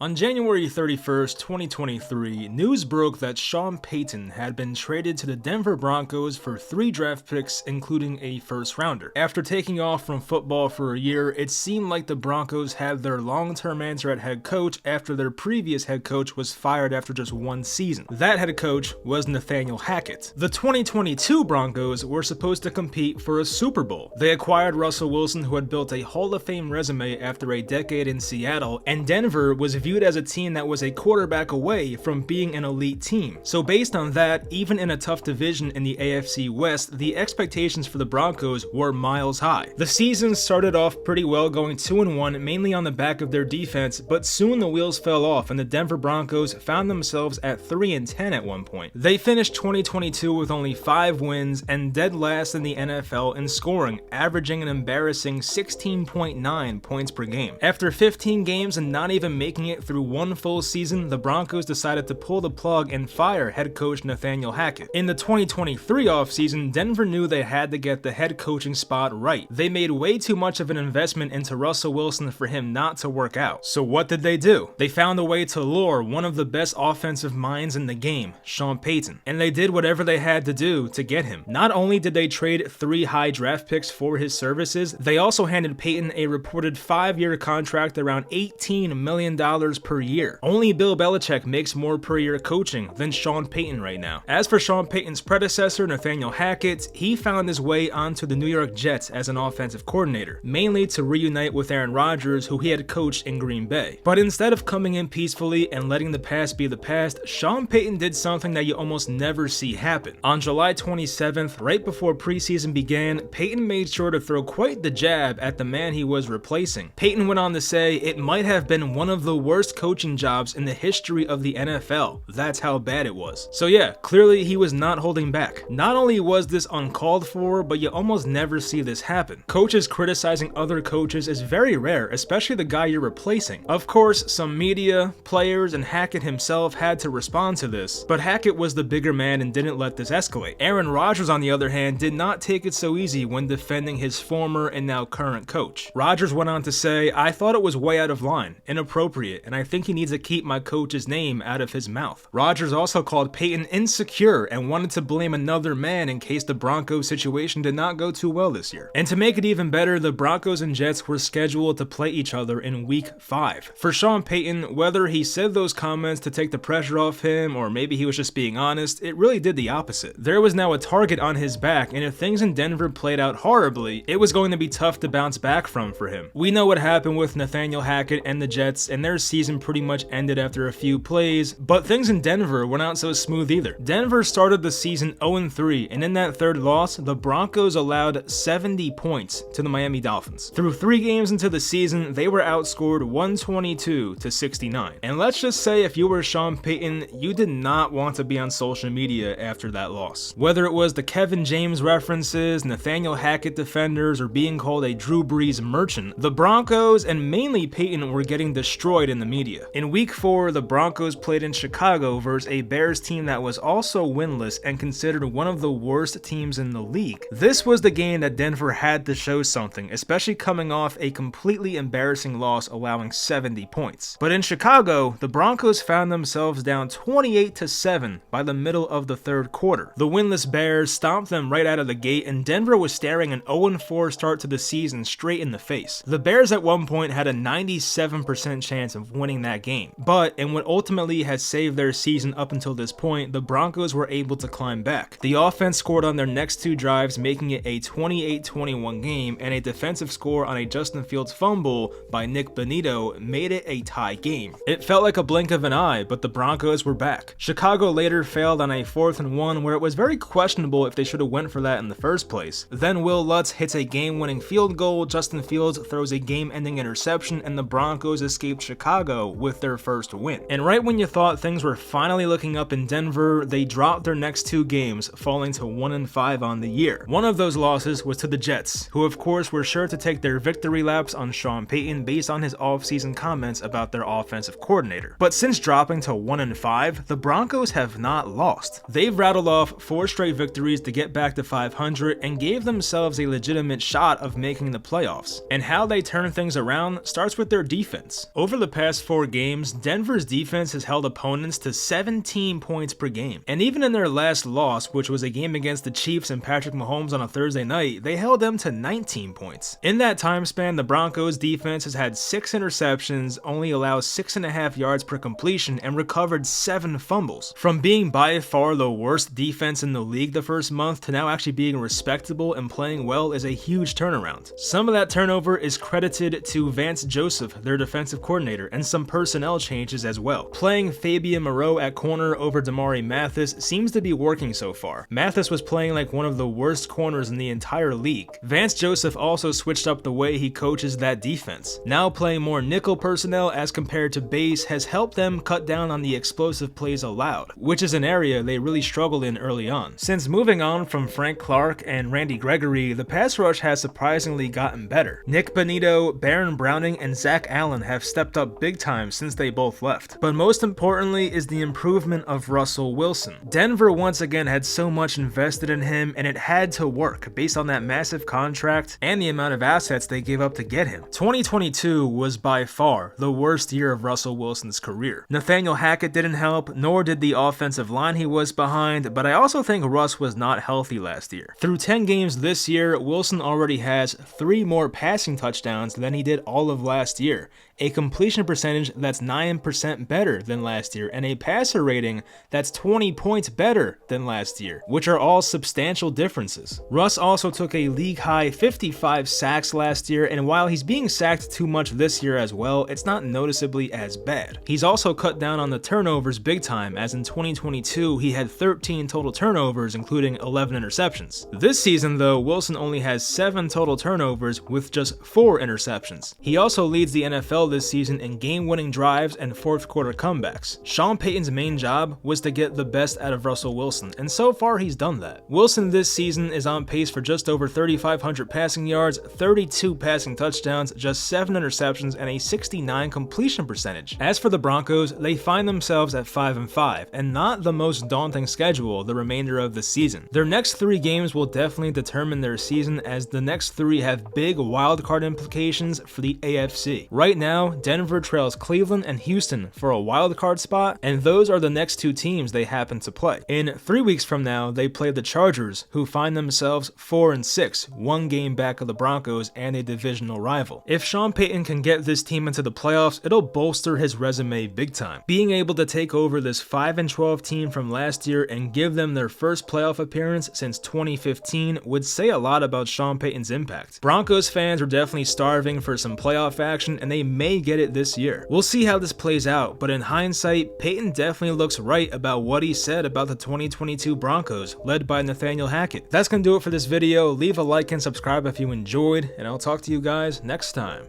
On January 31st, 2023, news broke that Sean Payton had been traded to the Denver Broncos for 3 draft picks, including a first-rounder. After taking off from football for a year, it seemed like the Broncos had their long-term answer at head coach after their previous head coach was fired after just 1 season. That head coach was Nathaniel Hackett. The 2022 Broncos were supposed to compete for a Super Bowl. They acquired Russell Wilson, who had built a Hall of Fame resume after a decade in Seattle, and Denver was viewed as a team that was a quarterback away from being an elite team. So based on that, even in a tough division in the AFC West, the expectations for the Broncos were miles high. The season started off pretty well, going 2-1, mainly on the back of their defense, but soon the wheels fell off and the Denver Broncos found themselves at 3-10 at one point. They finished 2022 with only 5 wins and dead last in the NFL in scoring, averaging an embarrassing 16.9 points per game. After 15 games and not even making it through 1 full season, the Broncos decided to pull the plug and fire head coach Nathaniel Hackett. In the 2023 offseason, Denver knew they had to get the head coaching spot right. They made way too much of an investment into Russell Wilson for him not to work out. So what did they do? They found a way to lure one of the best offensive minds in the game, Sean Payton, and they did whatever they had to do to get him. Not only did they trade 3 high draft picks for his services, they also handed Payton a reported 5-year contract around $18 million per year. Only Bill Belichick makes more per year coaching than Sean Payton right now. As for Sean Payton's predecessor, Nathaniel Hackett, he found his way onto the New York Jets as an offensive coordinator, mainly to reunite with Aaron Rodgers, who he had coached in Green Bay. But instead of coming in peacefully and letting the past be the past, Sean Payton did something that you almost never see happen. On July 27th, right before preseason began, Payton made sure to throw quite the jab at the man he was replacing. Payton went on to say it might have been one of the worst coaching jobs in the history of the NFL. That's how bad it was. So yeah, clearly he was not holding back. Not only was this uncalled for, but you almost never see this happen. Coaches criticizing other coaches is very rare, especially the guy you're replacing. Of course, some media, players, and Hackett himself had to respond to this, but Hackett was the bigger man and didn't let this escalate. Aaron Rodgers, on the other hand, did not take it so easy when defending his former and now current coach. Rodgers went on to say, "I thought it was way out of line, inappropriate, and I think he needs to keep my coach's name out of his mouth." Rodgers also called Payton insecure and wanted to blame another man in case the Broncos situation did not go too well this year. And to make it even better, the Broncos and Jets were scheduled to play each other in week 5. For Sean Payton, whether he said those comments to take the pressure off him or maybe he was just being honest, it really did the opposite. There was now a target on his back, and if things in Denver played out horribly, it was going to be tough to bounce back from for him. We know what happened with Nathaniel Hackett and the Jets, and their season pretty much ended after a few plays, but things in Denver were not so smooth either. Denver started the season 0-3, and in that third loss, the Broncos allowed 70 points to the Miami Dolphins. Through 3 games into the season, they were outscored 122-69. And let's just say if you were Sean Payton, you did not want to be on social media after that loss. Whether it was the Kevin James references, Nathaniel Hackett defenders, or being called a Drew Brees merchant, the Broncos and mainly Payton were getting destroyed in the media. In week 4, the Broncos played in Chicago versus a Bears team that was also winless and considered one of the worst teams in the league. This was the game that Denver had to show something, especially coming off a completely embarrassing loss allowing 70 points. But in Chicago, the Broncos found themselves down 28-7 by the middle of the third quarter. The winless Bears stomped them right out of the gate, and Denver was staring an 0-4 start to the season straight in the face. The Bears at one point had a 97% chance of winning that game, but in what ultimately has saved their season up until this point, the Broncos were able to climb back. The offense scored on their next 2 drives, making it a 28-21 game, and a defensive score on a Justin Fields fumble by Nick Bonito made it a tie game. It felt like a blink of an eye, but the Broncos were back. Chicago later failed on a 4th and 1 where it was very questionable if they should have went for that in the first place. Then Will Lutz hits a game-winning field goal, Justin Fields throws a game-ending interception, and the Broncos escaped Chicago with their first win. And right when you thought things were finally looking up in Denver, they dropped their next 2 games, falling to 1-5 on the year. One of those losses was to the Jets, who of course were sure to take their victory laps on Sean Payton based on his offseason comments about their offensive coordinator. But since dropping to 1-5, the Broncos have not lost. They've rattled off 4 straight victories to get back to 500 and gave themselves a legitimate shot of making the playoffs. And how they turn things around starts with their defense. Over the past past 4 games, Denver's defense has held opponents to 17 points per game. And even in their last loss, which was a game against the Chiefs and Patrick Mahomes on a Thursday night, they held them to 19 points. In that time span, the Broncos defense has had 6 interceptions, only allows 6.5 yards per completion, and recovered 7 fumbles. From being by far the worst defense in the league the first month to now actually being respectable and playing well is a huge turnaround. Some of that turnover is credited to Vance Joseph, their defensive coordinator, and some personnel changes as well. Playing Fabian Moreau at corner over Damari Mathis seems to be working so far. Mathis was playing like one of the worst corners in the entire league. Vance Joseph also switched up the way he coaches that defense. Now playing more nickel personnel as compared to base has helped them cut down on the explosive plays allowed, which is an area they really struggled in early on. Since moving on from Frank Clark and Randy Gregory, the pass rush has surprisingly gotten better. Nick Bonito, Baron Browning, and Zach Allen have stepped up big time since they both left. But most importantly is the improvement of Russell Wilson. Denver once again had so much invested in him, and it had to work based on that massive contract and the amount of assets they gave up to get him. 2022 was by far the worst year of Russell Wilson's career. Nathaniel Hackett didn't help, nor did the offensive line he was behind, but I also think Russ was not healthy last year. Through 10 games this year, Wilson already has 3 more passing touchdowns than he did all of last year, a completion percentage that's 9% better than last year, and a passer rating that's 20 points better than last year, which are all substantial differences. Russ also took a league-high 55 sacks last year, and while he's being sacked too much this year as well, it's not noticeably as bad. He's also cut down on the turnovers big time, as in 2022 he had 13 total turnovers, including 11 interceptions. This season though, Wilson only has 7 total turnovers with just 4 interceptions. He also leads the NFL this season in game-winning drives and fourth quarter comebacks. Sean Payton's main job was to get the best out of Russell Wilson, and so far he's done that. Wilson this season is on pace for just over 3,500 passing yards, 32 passing touchdowns, just 7 interceptions, and a 69 completion percentage. As for the Broncos, they find themselves at 5-5, and not the most daunting schedule the remainder of the season. Their next 3 games will definitely determine their season, as the next 3 have big wildcard implications for the AFC. Right now, Denver trails Cleveland and Houston for a wildcard spot, and those are the next 2 teams they happen to play. In 3 weeks from now, they play the Chargers, who find themselves 4-6, 1 game back of the Broncos and a divisional rival. If Sean Payton can get this team into the playoffs, it'll bolster his resume big time. Being able to take over this 5-12 team from last year and give them their first playoff appearance since 2015 would say a lot about Sean Payton's impact. Broncos fans are definitely starving for some playoff action, and they may get it this year. We'll see how this plays out, but in hindsight, Payton definitely looks right about what he said about the 2022 Broncos, led by Nathaniel Hackett. That's gonna do it for this video. Leave a like and subscribe if you enjoyed, and I'll talk to you guys next time.